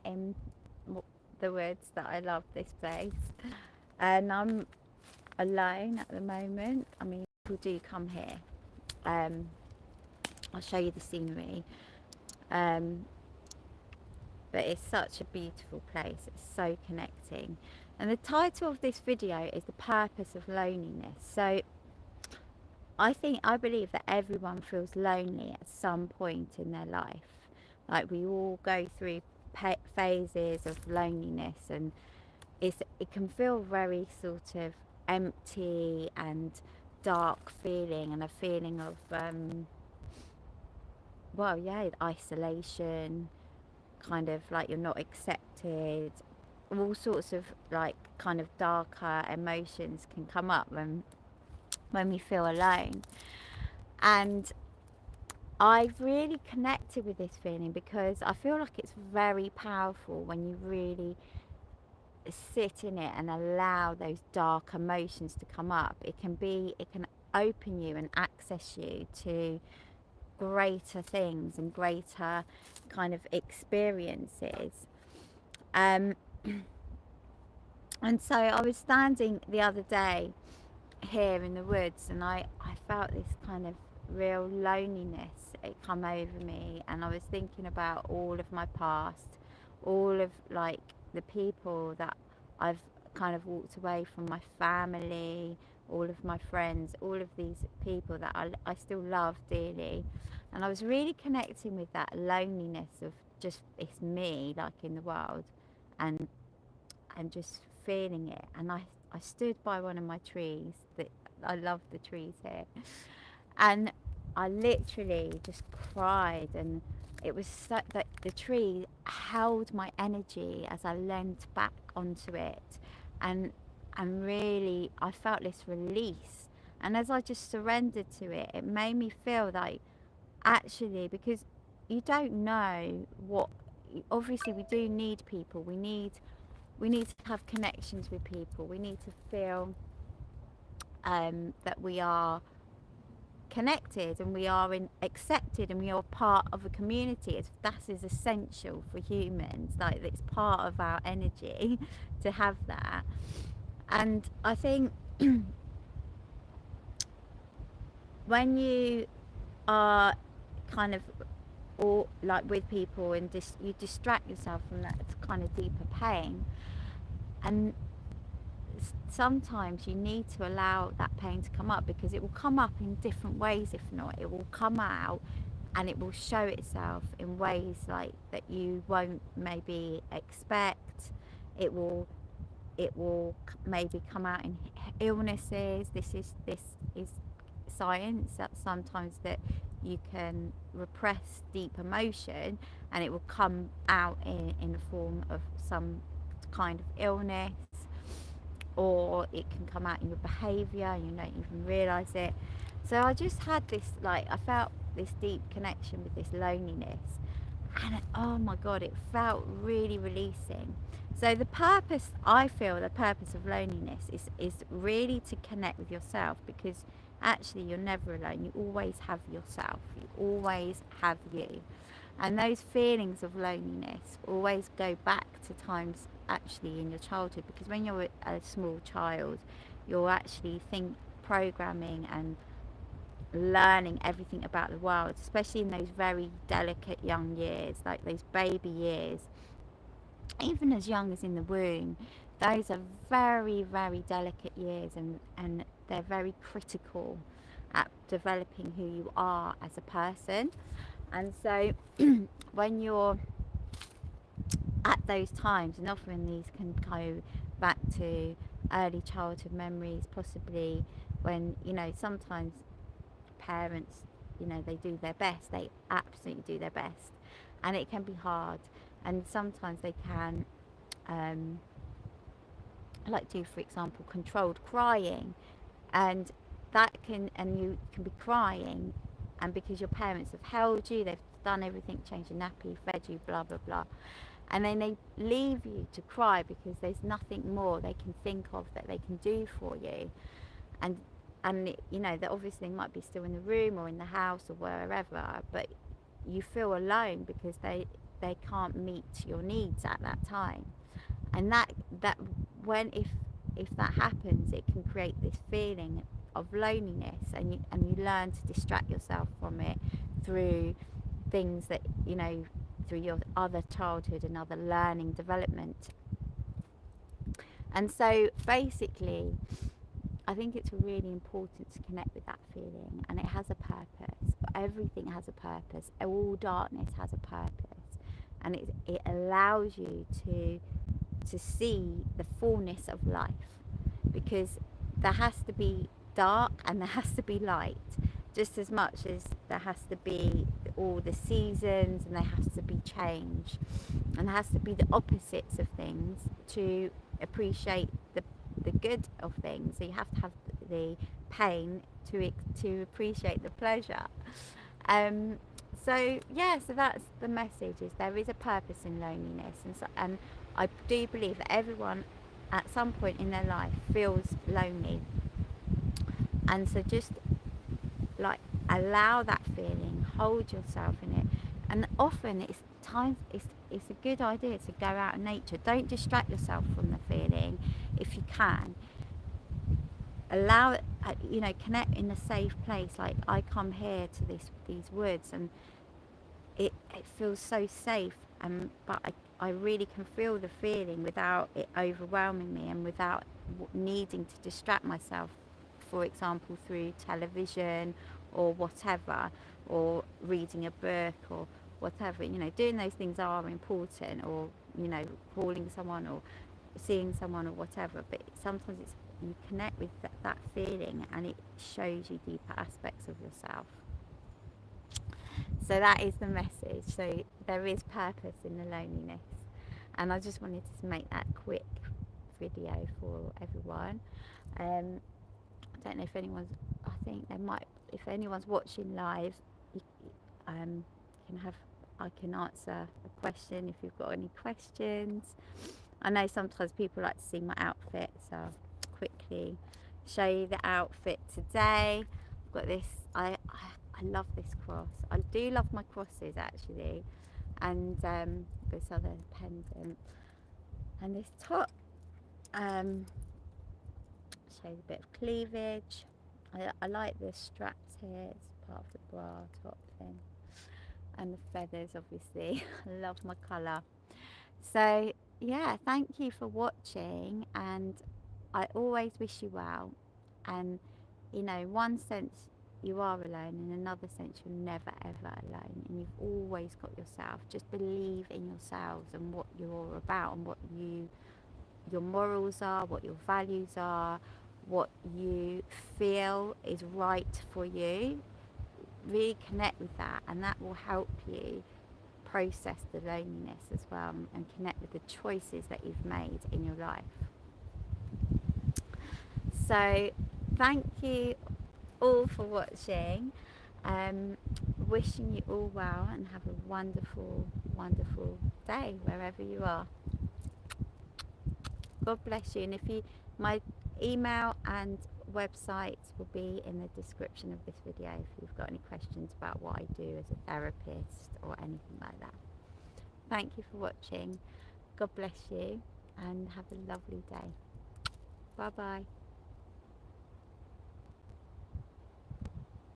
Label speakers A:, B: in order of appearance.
A: here in the woods that I love this place, and I'm alone at the moment. I mean, people do come here. I'll show you the scenery, um, but it's such a beautiful place. It's so connecting. And the title of this video is The Purpose of Loneliness. So I believe that everyone feels lonely at some point in their life. Like, we all go through phases of loneliness, and it can feel very sort of empty and dark feeling, and a feeling of isolation, kind of like you're not accepted. All sorts of like kind of darker emotions can come up when we feel alone. And I've really connected with this feeling because I feel like it's very powerful when you really sit in it and allow those dark emotions to come up. It can open you and access you to greater things and greater kind of experiences. And so I was standing the other day here in the woods, and I felt this kind of real loneliness. It come over me, and I was thinking about all of my past, all of like the people that I've kind of walked away from, my family, all of my friends, all of these people that I still love dearly. And I was really connecting with that loneliness of just, it's me like in the world, and just feeling it. And I stood by one of my trees. That I love the trees here, and I literally just cried. And it was so that the tree held my energy as I leant back onto it, and really I felt this release. And as I just surrendered to it, it made me feel like, actually, because you don't know what, obviously we do need people, we need to have connections with people, we need to feel that we are connected and we are accepted and we are part of a community. That is essential for humans, like it's part of our energy to have that. And I think when you are kind of or like with people and you distract yourself from that kind of deeper pain, and sometimes you need to allow that pain to come up, because it will come up in different ways. If not, it will come out and it will show itself in ways like that you won't maybe expect. It will maybe come out in illnesses. This is science, that sometimes that you can repress deep emotion and it will come out in the form of some kind of illness, or it can come out in your behavior and you don't even realize it. So I just had this, like, I felt this deep connection with this loneliness, and oh my god, it felt really releasing. So the purpose of loneliness is really to connect with yourself, because actually you're never alone. You always have yourself, you always have you. And those feelings of loneliness always go back to times actually in your childhood, because when you're a small child, you're actually programming and learning everything about the world, especially in those very delicate young years, like those baby years, even as young as in the womb. Those are very, very delicate years, and they're very critical at developing who you are as a person. And so when you're at those times, and often these can go back to early childhood memories, possibly when, sometimes parents, they do their best, they absolutely do their best, and it can be hard, and sometimes they can do, for example, controlled crying, and you can be crying, and because your parents have held you, they've done everything, changed your nappy, fed you, blah blah blah, and then they leave you to cry because there's nothing more they can think of that they can do for you. And that obviously might be still in the room or in the house or wherever, but you feel alone because they can't meet your needs at that time. And that when if that happens, it can create this feeling of loneliness, and you learn to distract yourself from it through things that, you know, through your other childhood and other learning development. And so basically, I think it's really important to connect with that feeling, and it has a purpose. Everything has a purpose. All darkness has a purpose, and it allows you to see the fullness of life, because there has to be dark and there has to be light, just as much as there has to be all the seasons and there has to be change, and there has to be the opposites of things to appreciate the good of things. So you have to have the pain to appreciate the pleasure. So yeah, so that's the message: is there is a purpose in loneliness, and I do believe that everyone at some point in their life feels lonely, and so just like allow that feeling, hold yourself in it, and often it's a good idea to go out in nature. Don't distract yourself from the feeling if you can. Allow it, you know, connect in a safe place. Like I come here to these woods, and it feels so safe, but I really can feel the feeling without it overwhelming me, and without needing to distract myself, for example through television or whatever, or reading a book or whatever. You know, doing those things are important, or, you know, calling someone or seeing someone or whatever, but sometimes it's, you connect with that feeling, and it shows you deeper aspects of yourself. So that is the message. So there is purpose in the loneliness, and I just wanted to make that quick video for everyone. I don't know if anyone's, I think there might, if anyone's watching live, you can have, I can answer a question if you've got any questions. I know sometimes people like to see my outfit, so I'll quickly show you the outfit today. I've got this, I love this cross. I do love my crosses actually, and this other pendant, and this top shows a bit of cleavage. I like the straps here, it's part of the bra top thing, and the feathers obviously. I love my colour. So yeah, thank you for watching, and I always wish you well. And you know, in one sense you are alone, in another sense you're never ever alone, and you've always got yourself. Just believe in yourselves and what you're about, and what your morals are, what your values are, what you feel is right for you. Really connect with that, and that will help you process the loneliness as well, and connect with the choices that you've made in your life. So thank you all for watching. Wishing you all well, and have a wonderful, wonderful day wherever you are. God bless you. And if you, my email and website will be in the description of this video if you've got any questions about what I do as a therapist or anything like that. Thank you for watching. God bless you, and have a lovely day. Bye bye.